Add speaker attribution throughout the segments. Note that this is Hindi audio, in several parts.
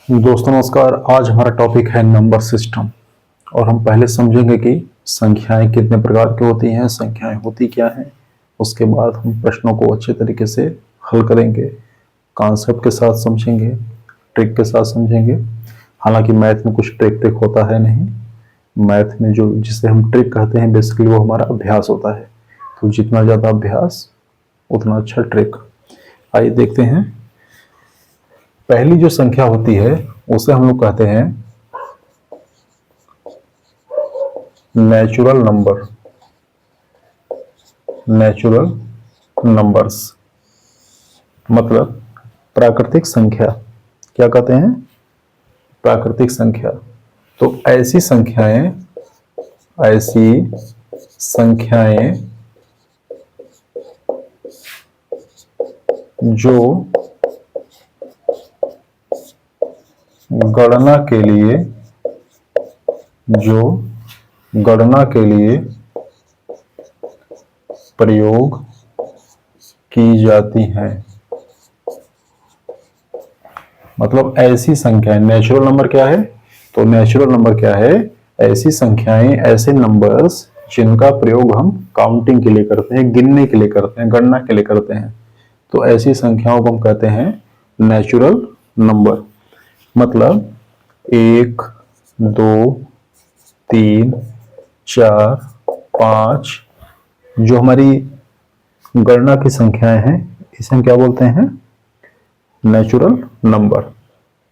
Speaker 1: दोस्तों नमस्कार। आज हमारा टॉपिक है नंबर सिस्टम और हम पहले समझेंगे कि संख्याएं कितने प्रकार की होती हैं, संख्याएं होती क्या हैं। उसके बाद हम प्रश्नों को अच्छे तरीके से हल करेंगे, कॉन्सेप्ट के साथ समझेंगे, ट्रिक के साथ समझेंगे। हालांकि मैथ में कुछ ट्रिक ट्रिक होता है नहीं। मैथ में जो जिसे हम ट्रिक कहते हैं बेसिकली वो हमारा अभ्यास होता है। तो जितना ज़्यादा अभ्यास उतना अच्छा ट्रिक। आइए देखते हैं। पहली जो संख्या होती है उसे हम लोग कहते हैं नेचुरल नंबर। नेचुरल नंबर्स मतलब प्राकृतिक संख्या। क्या कहते हैं? प्राकृतिक संख्या। तो ऐसी संख्याएं जो गणना के लिए प्रयोग की जाती हैं। मतलब ऐसी संख्याएं, नेचुरल नंबर क्या है? तो नेचुरल नंबर क्या है? ऐसी संख्याएं, ऐसे नंबर्स जिनका प्रयोग हम काउंटिंग के लिए करते हैं, गिनने के लिए करते हैं, गणना के लिए करते हैं। तो ऐसी संख्याओं को हम कहते हैं नेचुरल नंबर। मतलब 1, 2, 3, 4, 5 जो हमारी गणना की संख्याएं हैं इसे हम क्या बोलते हैं? Natural number.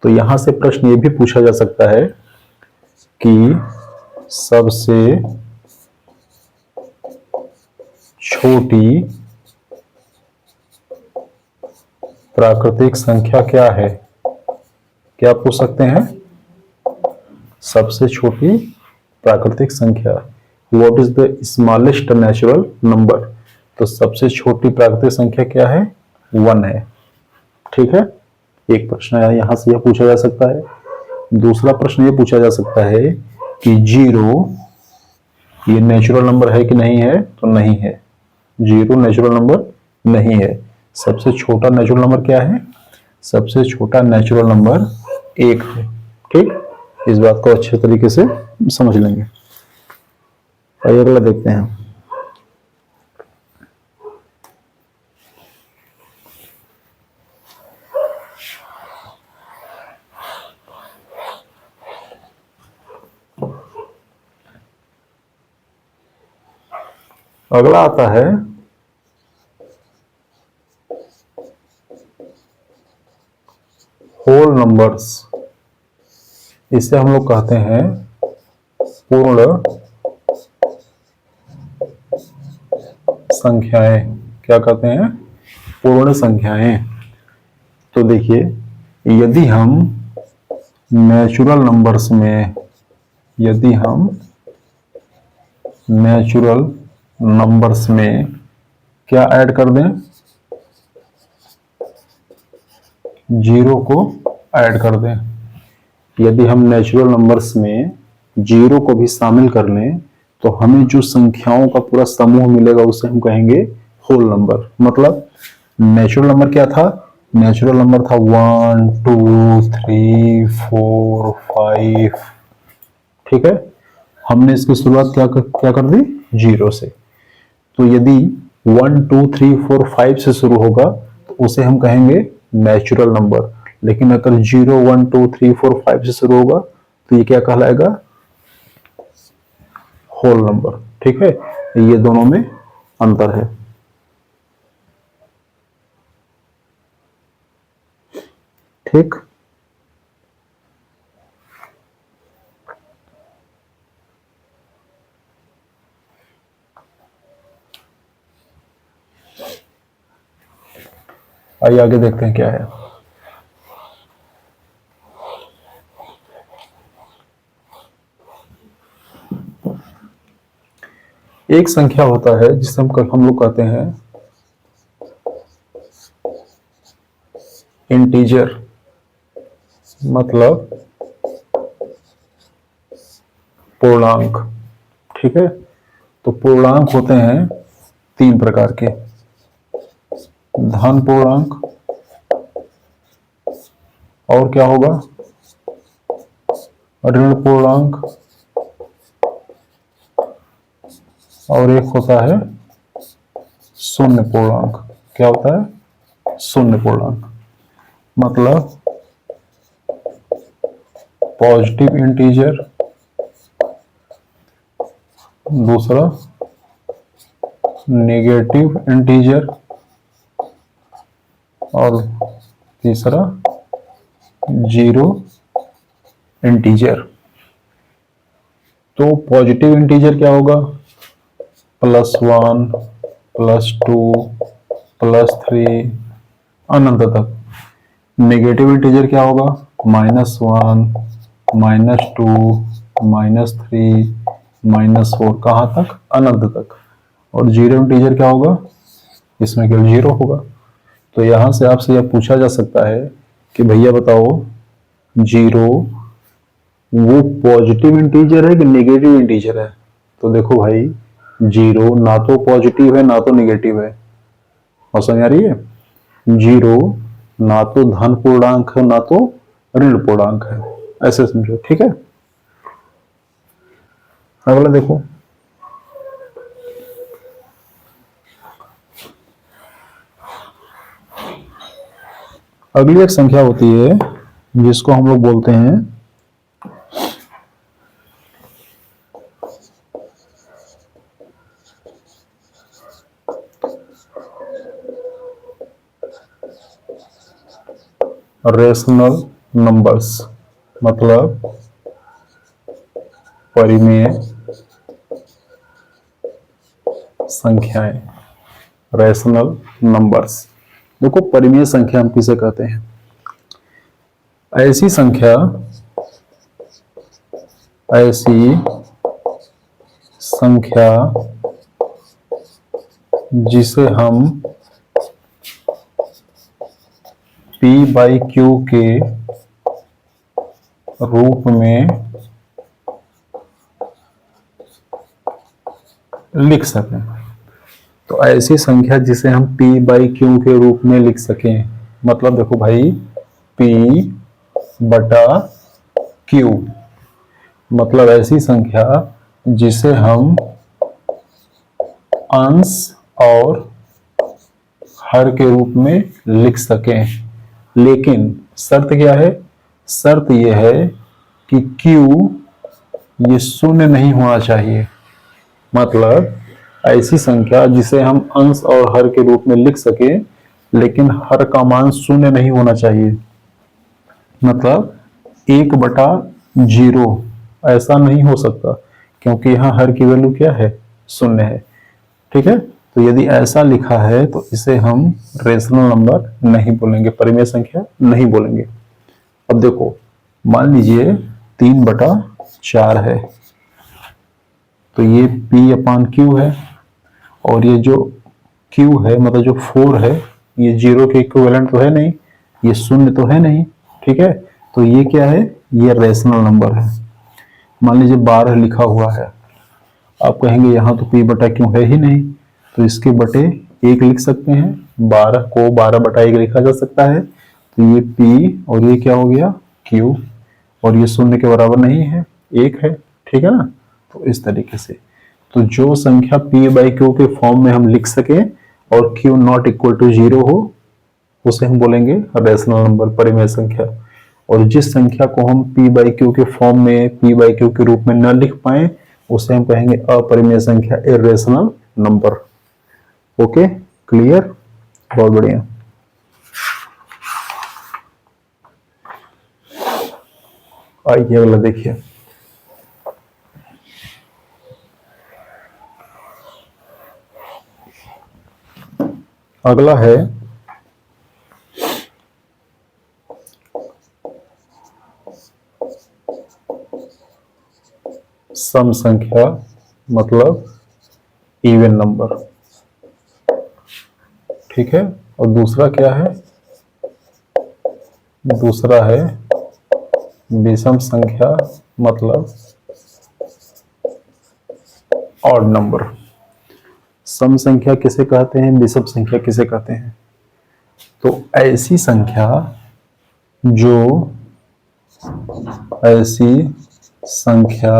Speaker 1: तो यहां से प्रश्न ये भी पूछा जा सकता है कि सबसे छोटी प्राकृतिक संख्या क्या है? क्या पूछ सकते हैं? सबसे छोटी प्राकृतिक संख्या, what is the smallest natural number? तो सबसे छोटी प्राकृतिक संख्या क्या है? 1 है। ठीक है, एक प्रश्न यहां से यह पूछा जा सकता है। दूसरा प्रश्न यह पूछा जा सकता है कि 0 ये नेचुरल नंबर है कि नहीं है? तो नहीं है, 0 नेचुरल नंबर नहीं है। सबसे छोटा नेचुरल नंबर क्या है? सबसे छोटा नेचुरल नंबर 1 है। ठीक, इस बात को अच्छे तरीके से समझ लेंगे। आइए अगला देखते हैं। अगला आता है होल नंबर्स। इसे हम लोग कहते हैं पूर्ण संख्याएं। क्या कहते हैं? पूर्ण संख्याएं। तो देखिए, यदि हम नेचुरल नंबर्स में यदि हम नेचुरल नंबर्स में क्या ऐड कर दें? 0 को ऐड कर दें। यदि हम नेचुरल नंबर्स में 0 को भी शामिल कर लें तो हमें जो संख्याओं का पूरा समूह मिलेगा उसे हम कहेंगे होल नंबर। मतलब नेचुरल नंबर क्या था? नेचुरल नंबर था 1, 2, 3, 4, 5। ठीक है, हमने इसकी शुरुआत क्या कर दी? 0 से। तो यदि 1, 2, 3, 4, 5 से शुरू होगा तो उसे हम कहेंगे नेचुरल नंबर। लेकिन अगर 0, 1, 2, 3, 4, 5 से शुरू होगा तो ये क्या कहलाएगा? Whole number. ठीक है, ये दोनों में अंतर है। ठीक, आइए आगे देखते हैं क्या है। एक संख्या होता है जिसे हम लोग कहते हैं इंटीजर। मतलब पूर्णांक। ठीक है, तो पूर्णांक होते हैं 3 प्रकार के। धन पूर्णांक, और क्या होगा? ऋण पूर्णांक और एक होता है शून्य पूर्णांक। क्या होता है? शून्य पूर्णांक। मतलब पॉजिटिव इंटीजर, दूसरा नेगेटिव इंटीजर और तीसरा जीरो इंटीजर। तो पॉजिटिव इंटीजर क्या होगा? +1, +2, +3 अनंत तक। नेगेटिव इंटीजर क्या होगा? -1, -2, -3, -4 कहाँ तक? अनंत तक। और जीरो इंटीजर क्या होगा? इसमें केवल जीरो होगा। तो यहां से आपसे यह पूछा जा सकता है कि भैया बताओ, जीरो वो पॉजिटिव इंटीजर है कि नेगेटिव इंटीजर है? तो देखो भाई, जीरो ना तो पॉजिटिव है ना तो नेगेटिव है। और समझ आ रही है? जीरो ना तो धन पूर्णांक है ना तो ऋण पूर्णांक है, ऐसे समझो। ठीक है, अगला देखो। अगली एक संख्या होती है जिसको हम लोग बोलते हैं रेशनल नंबर्स, मतलब परिमेय संख्याएं। रेशनल नंबर्स, देखो परिमेय संख्या हम किसे कहते हैं? ऐसी संख्या, ऐसी संख्या जिसे हम P/Q के रूप में लिख सकें। तो ऐसी संख्या जिसे हम P/Q के रूप में लिख सकें, मतलब देखो भाई, P/Q, मतलब ऐसी संख्या जिसे हम अंश और हर के रूप में लिख सकें। लेकिन शर्त क्या है? शर्त यह है कि Q ये शून्य नहीं होना चाहिए। मतलब ऐसी संख्या जिसे हम अंश और हर के रूप में लिख सके, लेकिन हर का मान शून्य नहीं होना चाहिए। मतलब 1/0 ऐसा नहीं हो सकता, क्योंकि यहाँ हर की वैल्यू क्या है? शून्य है। ठीक है, तो यदि ऐसा लिखा है तो इसे हम रेशनल नंबर नहीं बोलेंगे, परिमेय संख्या नहीं बोलेंगे। अब देखो, मान लीजिए 3/4 है, तो ये P/Q है, और ये जो Q है, मतलब जो 4 है, ये 0 के इक्विवेलेंट तो है नहीं, ये शून्य तो है नहीं। ठीक है, तो ये क्या है? ये रेशनल नंबर है। मान लीजिए 12 लिखा हुआ है, आप कहेंगे यहाँ तो P/Q है ही नहीं, तो इसके बटे 1 लिख सकते हैं। 12 को 12/1 लिखा जा सकता है। तो ये P और ये क्या हो गया? Q, और ये शून्य के बराबर नहीं है, 1 है। ठीक है ना? तो इस तरीके से, तो जो संख्या P/Q के फॉर्म में हम लिख सके और Q नॉट इक्वल टू 0 हो, उसे हम बोलेंगे रेशनल नंबर, परिमेय संख्या। और जिस संख्या को हम P/Q के फॉर्म में, P/Q के रूप में न लिख पाए, उसे हम कहेंगे अपरिमेय संख्या, इरेशनल नंबर। Okay, clear? बहुत बढ़िया। आइए अगला देखिए। अगला है सम संख्या, मतलब इवन नंबर। ठीक है, और दूसरा क्या है? दूसरा है विषम संख्या, मतलब ऑड नंबर। सम संख्या किसे कहते हैं, विषम संख्या किसे कहते हैं? तो ऐसी संख्या जो, ऐसी संख्या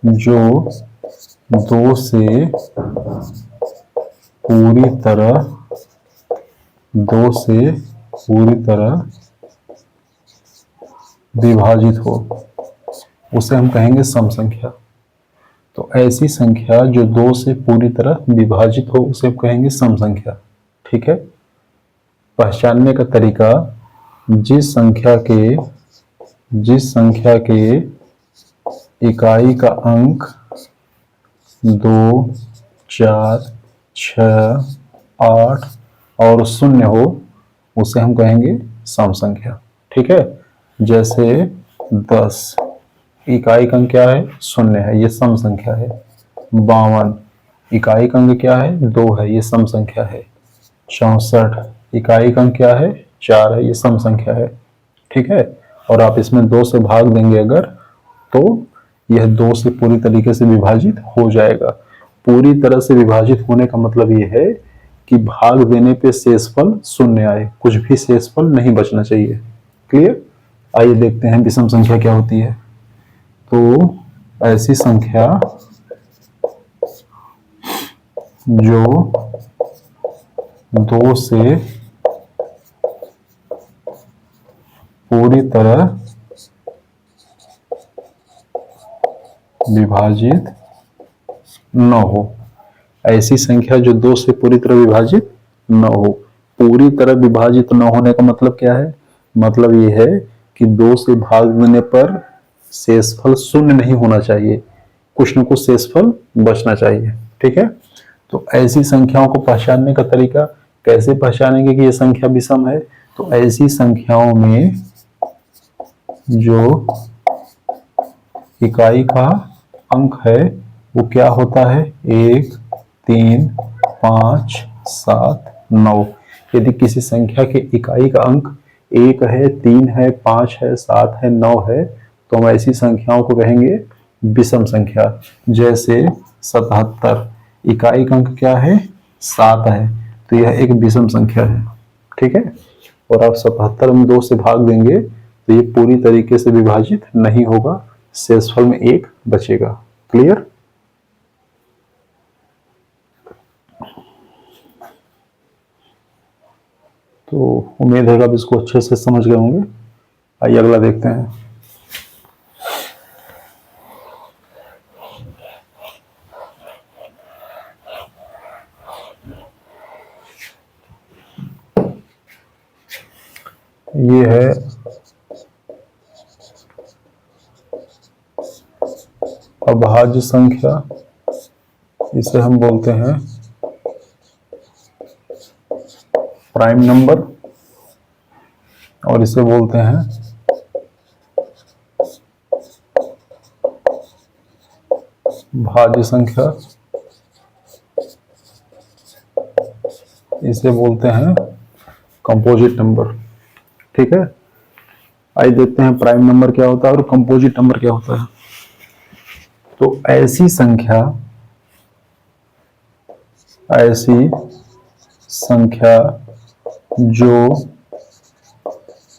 Speaker 1: जो 2 से पूरी तरह विभाजित हो उसे हम कहेंगे सम संख्या। तो ऐसी संख्या जो 2 से पूरी तरह विभाजित हो उसे हम कहेंगे सम संख्या। ठीक है। पहचानने का तरीका, जिस संख्या के इकाई का अंक 2, 4, 6, 8 और 0 हो उसे हम कहेंगे सम संख्या। ठीक है। जैसे 10 इकाई का अंक क्या है? 0 है, ये सम संख्या है। 52 इकाई का अंक क्या है? 2 है, ये सम संख्या है। 64 इकाई का अंक क्या है? 4 है, ये सम संख्या है। ठीक है। और आप इसमें 2 से भाग देंगे अगर, तो यह 2 से पूरी तरीके से विभाजित हो जाएगा। पूरी तरह से विभाजित होने का मतलब यह है कि भाग देने पे शेषफल 0 आए, कुछ भी शेषफल नहीं बचना चाहिए। क्लियर? आइए देखते हैं विषम संख्या क्या होती है। तो ऐसी संख्या जो 2 से पूरी तरह विभाजित न हो। ऐसी संख्या जो 2 से पूरी तरह विभाजित न हो। पूरी तरह विभाजित न होने का मतलब क्या है? मतलब ये है कि 2 से भाग देने पर शेषफल 0 नहीं होना चाहिए, कुछ न कुछ शेषफल बचना चाहिए। ठीक है। तो ऐसी संख्याओं को पहचानने का तरीका, कैसे पहचानेंगे कि ये संख्या विषम है? तो ऐसी संख्याओं में जो इकाई का अंक है वो क्या होता है? 1, 3, 5, 7, 9। यदि किसी संख्या के इकाई का अंक 1 है, 3 है, 5 है, 7 है, 9 है, तो हम ऐसी संख्याओं को कहेंगे विषम संख्या। जैसे 77 इकाई का अंक क्या है? 7 है, तो यह एक विषम संख्या है। ठीक है। और आप 77 में 2 से भाग देंगे तो ये पूरी तरीके से विभाजित नहीं होगा, शेषफल में 1 बचेगा। क्लियर? तो उम्मीद है कि आप इसको अच्छे से समझ गए होंगे। आइए अगला देखते हैं। ये है अभाज्य संख्या, इसे हम बोलते हैं प्राइम नंबर, और इसे बोलते हैं भाज्य संख्या, इसे बोलते हैं कंपोजिट नंबर। ठीक है। आइए देखते हैं प्राइम नंबर क्या होता है और कंपोजिट नंबर क्या होता है। तो ऐसी संख्या जो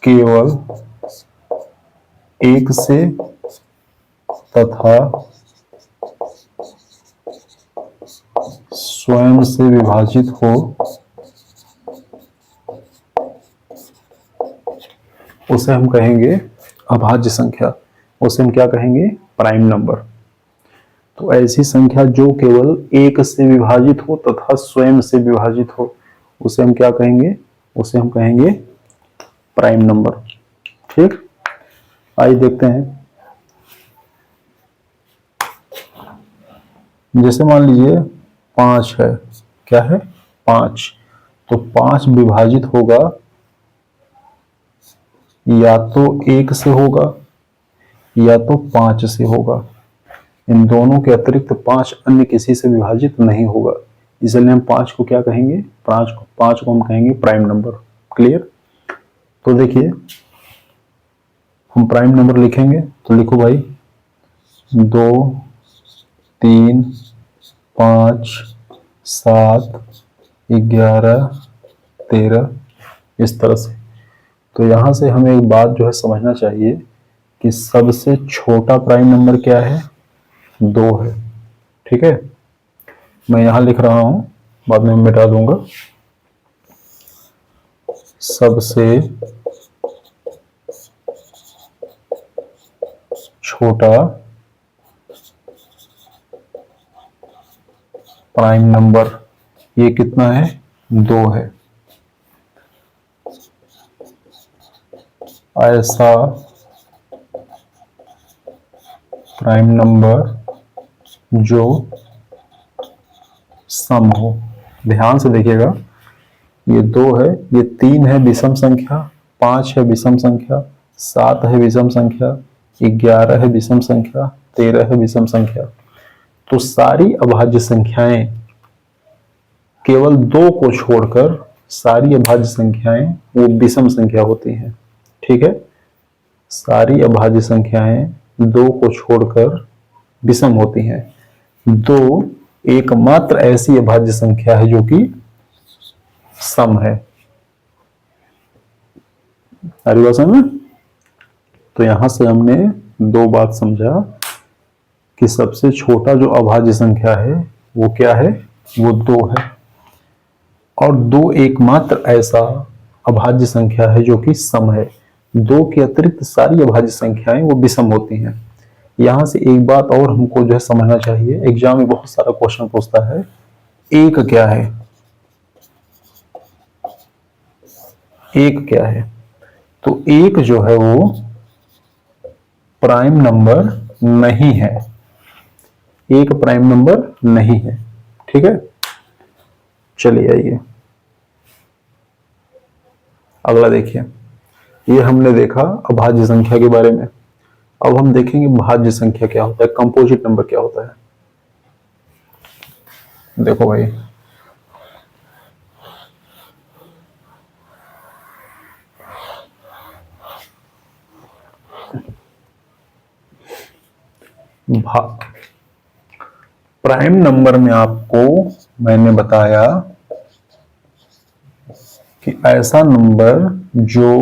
Speaker 1: केवल 1 से तथा स्वयं से विभाजित हो उसे हम कहेंगे अभाज्य संख्या। उसे हम क्या कहेंगे? Prime number. तो ऐसी संख्या जो केवल 1 से विभाजित हो तथा स्वयं से विभाजित हो उसे हम क्या कहेंगे? उसे हम कहेंगे प्राइम नंबर। ठीक। आइए देखते हैं। जैसे मान लीजिए 5 है, क्या है? 5। तो 5 विभाजित होगा या तो 1 से होगा या तो 5 से होगा। इन दोनों के अतिरिक्त 5 अन्य किसी से विभाजित नहीं होगा। इसलिए हम 5 को क्या कहेंगे? 5 को हम कहेंगे प्राइम नंबर। क्लियर? तो देखिए हम प्राइम नंबर लिखेंगे तो लिखो भाई 2, 3, 5, 7, 11, 13, इस तरह से। तो यहां से हमें एक बात जो है समझना चाहिए कि सबसे छोटा प्राइम नंबर क्या है, 2 है। ठीक है, मैं यहां लिख रहा हूं, बाद में मिटा दूंगा। सबसे छोटा प्राइम नंबर ये कितना है, 2 है। ऐसा प्राइम नंबर जो सम हो। ध्यान से देखिएगा, ये 2 है, ये 3 है विषम संख्या, 5 है विषम संख्या, 7 है विषम संख्या, 11 है विषम संख्या, 13 है विषम संख्या। तो सारी अभाज्य संख्याएं, केवल 2 को छोड़कर सारी अभाज्य संख्याएं वो विषम संख्या होती हैं। ठीक है, सारी अभाज्य संख्याएं 2 को छोड़कर विषम होती हैं। 2 एकमात्र ऐसी अभाज्य संख्या है जो कि सम है। सारी बात समझ में? तो यहां से हमने 2 बात समझा कि सबसे छोटा जो अभाज्य संख्या है वो क्या है, वो 2 है। और 2 एकमात्र ऐसा अभाज्य संख्या है जो कि सम है। 2 के अतिरिक्त सारी अभाज्य संख्याएं वो विषम होती हैं। यहां से एक बात और हमको जो है समझना चाहिए, एग्जाम में बहुत सारा क्वेश्चन पूछता है, एक क्या है, एक क्या है। तो एक जो है वो प्राइम नंबर नहीं है, एक प्राइम नंबर नहीं है। ठीक है, चलिए आइए अगला देखिए। ये हमने देखा अभाज्य संख्या के बारे में। अब हम देखेंगे भाज्य संख्या क्या होता है, कंपोजिट नंबर क्या होता है। देखो भाई, प्राइम नंबर में आपको मैंने बताया कि ऐसा नंबर जो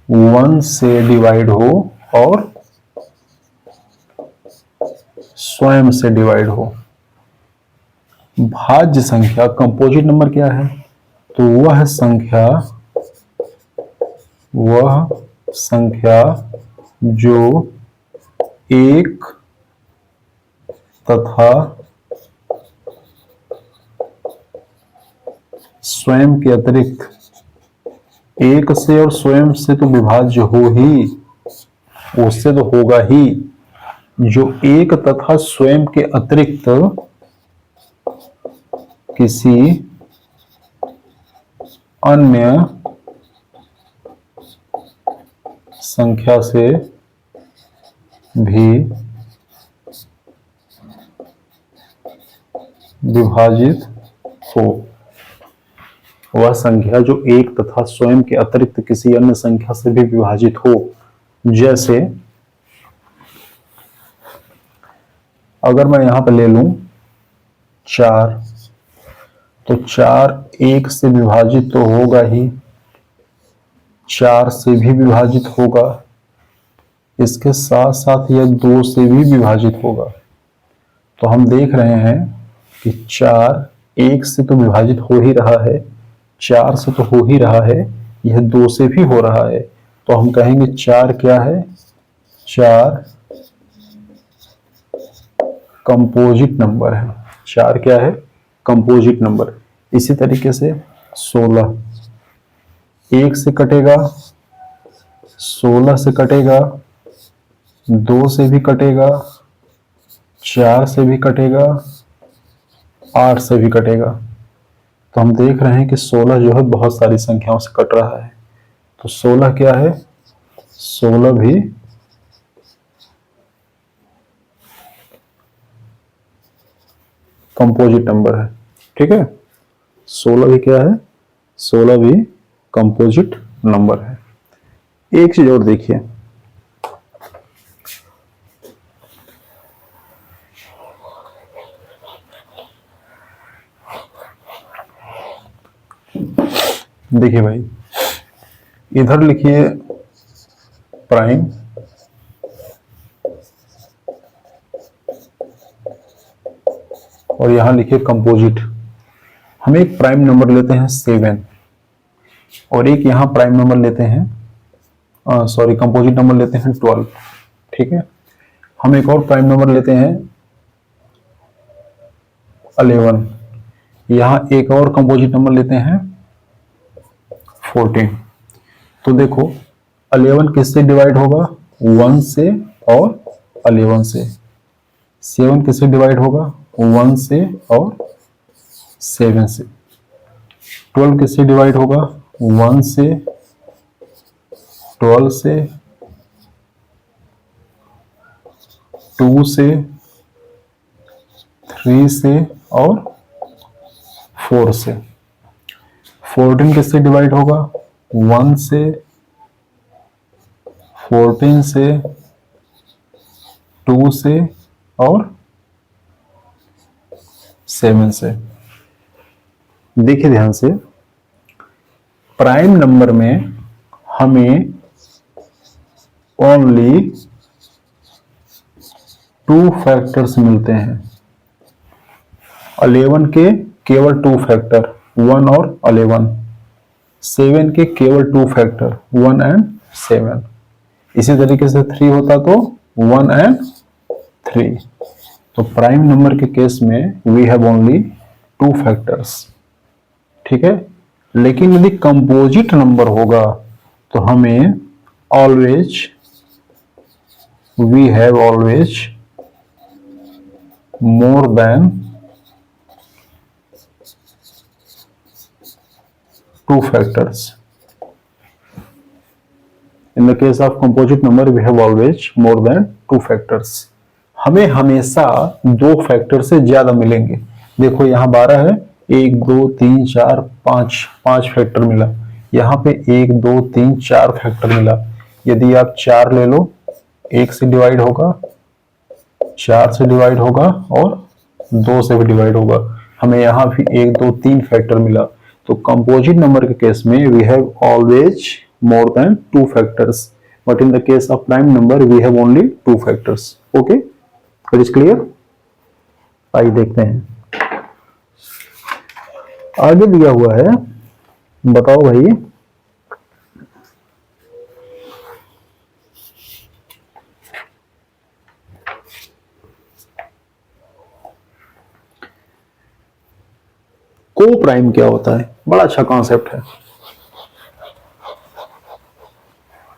Speaker 1: 1 से डिवाइड हो और स्वयं से डिवाइड हो। भाज्य संख्या कंपोजिट नंबर क्या है, तो वह संख्या जो एक तथा स्वयं के अतिरिक्त, एक से और स्वयं से तो विभाज्य हो ही, उससे तो होगा ही, जो एक तथा स्वयं के अतिरिक्त किसी अन्य संख्या से भी विभाजित हो। वह संख्या जो एक तथा स्वयं के अतिरिक्त किसी अन्य संख्या से भी विभाजित हो। जैसे अगर मैं यहां पर ले लूं 4, तो 4 1 से विभाजित तो होगा ही, 4 से भी विभाजित होगा, इसके साथ साथ यह 2 से भी विभाजित होगा। तो हम देख रहे हैं कि 4 1 से तो विभाजित हो ही रहा है, 4 से तो हो ही रहा है, यह 2 से भी हो रहा है। तो हम कहेंगे 4 क्या है, 4 कंपोजिट नंबर है। 4 क्या है, कंपोजिट नंबर। इसी तरीके से 16 1 से कटेगा, 16 से कटेगा, 2 से भी कटेगा, 4 से भी कटेगा, 8 से भी कटेगा। तो हम देख रहे हैं कि 16 जो है बहुत सारी संख्याओं से कट रहा है। तो 16 क्या है, 16 भी कंपोजिट नंबर है। ठीक है, 16 भी क्या है, 16 भी कंपोजिट नंबर है। एक चीज और देखिए, देखिए भाई, इधर लिखिए प्राइम और यहाँ लिखिए कंपोजिट। हम एक प्राइम नंबर लेते हैं 7 और एक यहाँ प्राइम नंबर लेते हैं, सॉरी कंपोजिट नंबर लेते हैं 12। ठीक है, हम एक और प्राइम नंबर लेते हैं 11। यहाँ एक और कंपोजिट नंबर लेते हैं 14। तो देखो 11 किससे डिवाइड होगा? 1 से और 11 से। 7 किससे डिवाइड होगा? 1 से और 7 से। 12 किससे डिवाइड होगा? 1 से, 12 से, 2 से, 3 से और 4 से। 14 किससे डिवाइड होगा? 1 से, 14 से, 2 से और 7 से। देखिए ध्यान से, प्राइम नंबर में हमें ओनली 2 फैक्टर्स मिलते हैं। 11 के केवल 2 फैक्टर 1 और 11, 7 के केवल 2 फैक्टर 1 एंड 7। इसी तरीके से 3 होता तो 1 एंड 3। तो प्राइम नंबर के केस में वी हैव ओनली 2 फैक्टर्स। ठीक है, लेकिन यदि कंपोजिट नंबर होगा तो हमें always, we have always more than 2 factors. In the case of composite number, we have always more than 2 factors. हमें हमेशा 2 फैक्टर से ज्यादा मिलेंगे। देखो यहाँ 12 है, 1 2 3 4 5 फैक्टर मिला। यहाँ पे 1 2 3 4 फैक्टर मिला। यदि आप 4 ले लो, 1 से डिवाइड होगा, 4 से डिवाइड होगा और 2 से भी डिवाइड होगा। हमें यहाँ भी 1 2 3 फैक्टर मिला। तो कंपोजिट नंबर के केस में we have always more than 2 factors, but in the case of prime number we have only 2 factors. Okay, it is clear? आइए देखते हैं, आगे दिया हुआ है, बताओ भाई। को प्राइम क्या होता है? बड़ा अच्छा कॉन्सेप्ट है।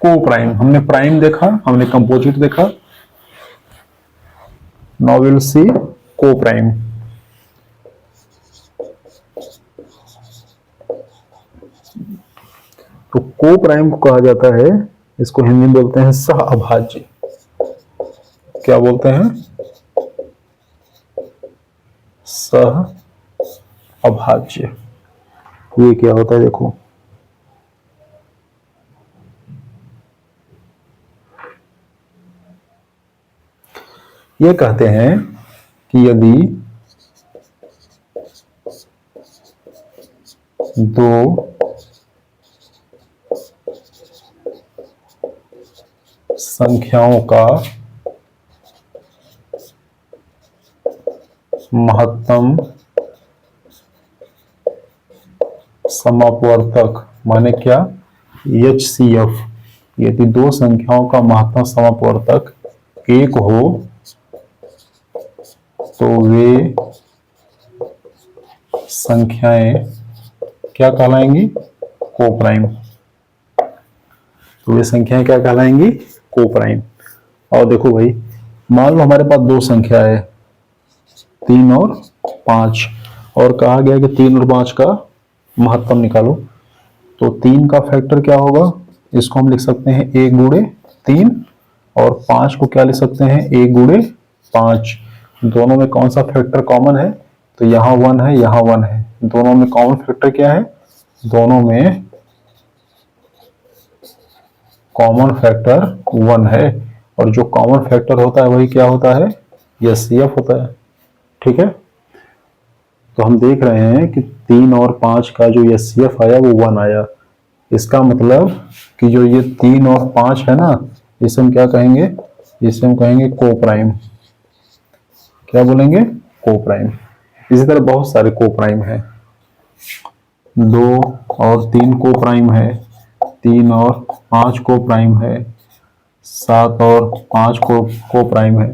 Speaker 1: को प्राइम, हमने प्राइम देखा, हमने कंपोजिट देखा, नाउ विल सी को प्राइम। तो को प्राइम को कहा जाता है, इसको हिंदी में बोलते हैं सह अभाज्य। क्या बोलते हैं? सह अभाज्य। ये क्या होता है देखो, ये कहते हैं कि यदि 2 संख्याओं का महत्तम समापवर्तक, माने क्या? HCF, यदि 2 संख्याओं का महत्तम समापवर्तक 1 हो तो वे संख्याएं क्या कहलाएंगी? को प्राइम। तो वे संख्याएं क्या कहलाएंगी? को प्राइम। और देखो भाई, मान लो हमारे पास 2 संख्या है 3 और 5, और कहा गया कि 3 और 5 का महत्तम निकालो। तो 3 का फैक्टर क्या होगा? इसको हम लिख सकते हैं 1 गुणे 3, और 5 को क्या लिख सकते हैं? 1 गुणे 5। दोनों में कौन सा फैक्टर कॉमन है? तो यहाँ 1 है, यहाँ 1 है। दोनों में कॉमन फैक्टर क्या है? दोनों में कॉमन फैक्टर 1 है, और जो कॉमन फैक्टर होता है वही क्या होता है? HCF होता है। ठीक है, तो हम देख रहे हैं कि 3 और 5 का जो HCF आया वो 1 आया। इसका मतलब कि जो ये 3 और 5 है ना, इसे हम क्या कहेंगे? इसे हम कहेंगे को प्राइम। क्या बोलेंगे? को प्राइम। इसी तरह बहुत सारे को प्राइम है, 2 और 3 को प्राइम है, 3 और 5 को प्राइम है, 7 और 5 को प्राइम है।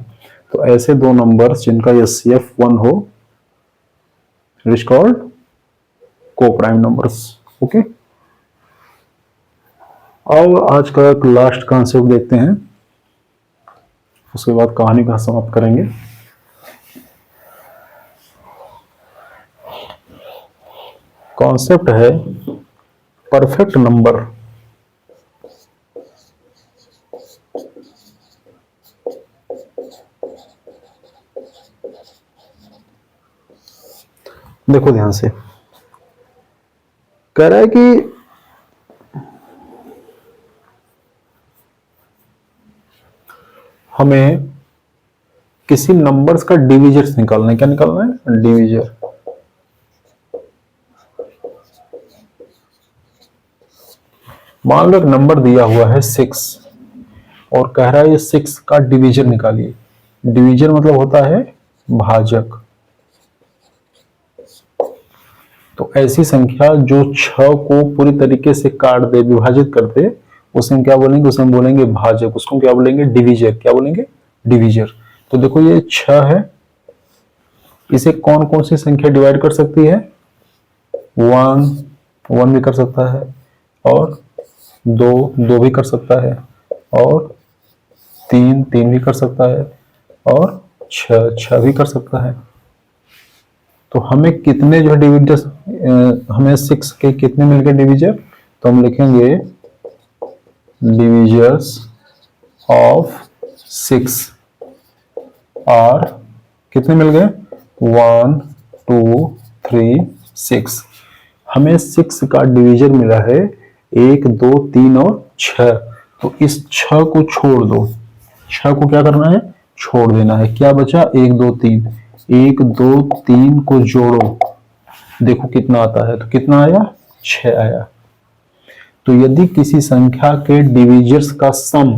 Speaker 1: तो ऐसे दो नंबर्स जिनका HCF 1 हो, इट इज कॉल्ड को प्राइम नंबर्स। ओके, और आज का एक लास्ट कॉन्सेप्ट देखते हैं, उसके बाद कहानी का समाप्त करेंगे। कॉन्सेप्ट है परफेक्ट नंबर। देखो ध्यान से, कह रहा है कि हमें किसी नंबर्स का डिविजर निकालना है। क्या निकालना है? डिविजर। मान लो एक नंबर दिया हुआ है 6 और कह रहा है ये 6 का डिविजर निकालिए। डिविजर मतलब होता है भाजक। तो ऐसी संख्या जो 6 को पूरी तरीके से काट दे, विभाजित कर दे, उसे हम क्या बोलेंगे? उसे हम बोलेंगे भाजक। उसको क्या बोलेंगे? डिविजर। क्या बोलेंगे? डिविजर। तो देखो ये 6 है, इसे कौन कौन सी संख्या डिवाइड कर सकती है? 1 भी कर सकता है, और 2 भी कर सकता है, और 3 भी कर सकता है, और 6 भी कर सकता है। तो हमें कितने जो है डिविजर्स, हमें 6 के कितने मिल गए डिविजर? तो हम लिखेंगे डिविजर्स ऑफ 6 आर कितने मिल गए? 1 2 3 6। हमें 6 का डिविजर मिला है 1 2 3 और 6। तो इस 6 को छोड़ दो। 6 को क्या करना है? छोड़ देना है। क्या बचा? 1 2 3। 1 2 3 को जोड़ो, देखो कितना आता है। तो कितना आया? 6 आया। तो यदि किसी संख्या के डिविजर्स का सम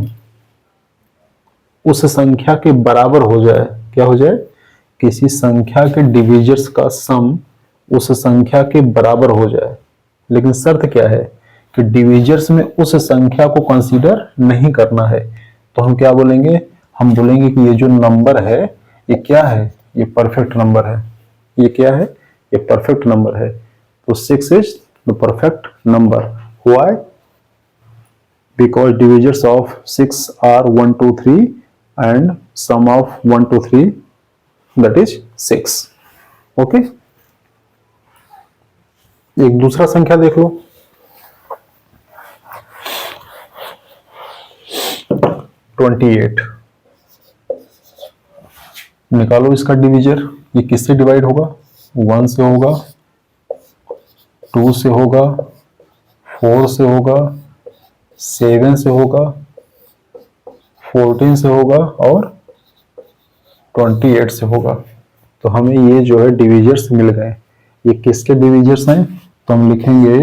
Speaker 1: उस संख्या के बराबर हो जाए, क्या हो जाए? किसी संख्या के डिविजर्स का सम उस संख्या के बराबर हो जाए, लेकिन शर्त क्या है? कि डिविजर्स में उस संख्या को कंसीडर नहीं करना है। तो हम क्या बोलेंगे? हम बोलेंगे कि ये जो नंबर है ये क्या है? ये परफेक्ट नंबर है। ये क्या है? ये परफेक्ट नंबर है। तो 6 is the perfect number. Why? Because divisors of 6 are 1 2 3 and sum of 1 2 3 that is 6. Okay, एक दूसरा संख्या देख लो, 28। निकालो इसका डिविजर। ये किससे डिवाइड होगा? 1 से होगा, 2 से होगा, 4 से होगा, 7 से होगा, 14 से होगा, और 28 से होगा। तो हमें ये जो है डिविजर्स मिल गए। ये किसके डिविजर्स हैं? तो हम लिखेंगे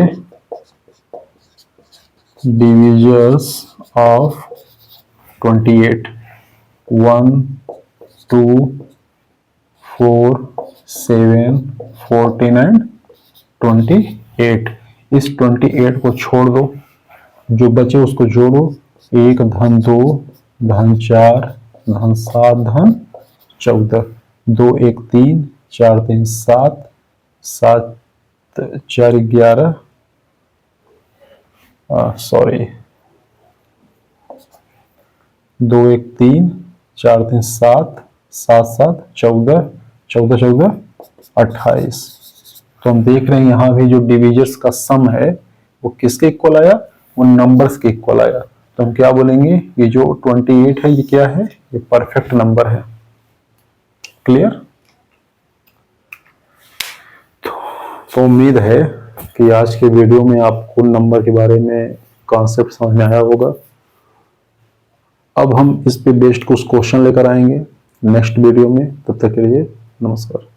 Speaker 1: डिविजर्स ऑफ 28। 1 2 4 7 14 एंड 28। इस 28 को छोड़ दो, जो बचे उसको जोड़ो। 1 धन 2 धन 4 धन 7 धन 14। 2 1 3 4 3 7 7 4 11, सॉरी, 2 1 3 4 3 7 7 7 14 14 14 28। तो हम देख रहे हैं यहाँ भी जो डिविजर्स का सम है वो किसके इक्वल आया? वो नंबर्स के इक्वल आया। तो हम क्या बोलेंगे? ये जो 28 है ये क्या है? ये परफेक्ट नंबर है। क्लियर? तो उम्मीद है कि आज के वीडियो में आपको नंबर के बारे में कॉन्सेप्ट समझ में आया होगा। अब हम इस पे बेस्ड कुछ क्वेश्चन लेकर आएंगे नेक्स्ट वीडियो में। तब तक के लिए नमस्कार।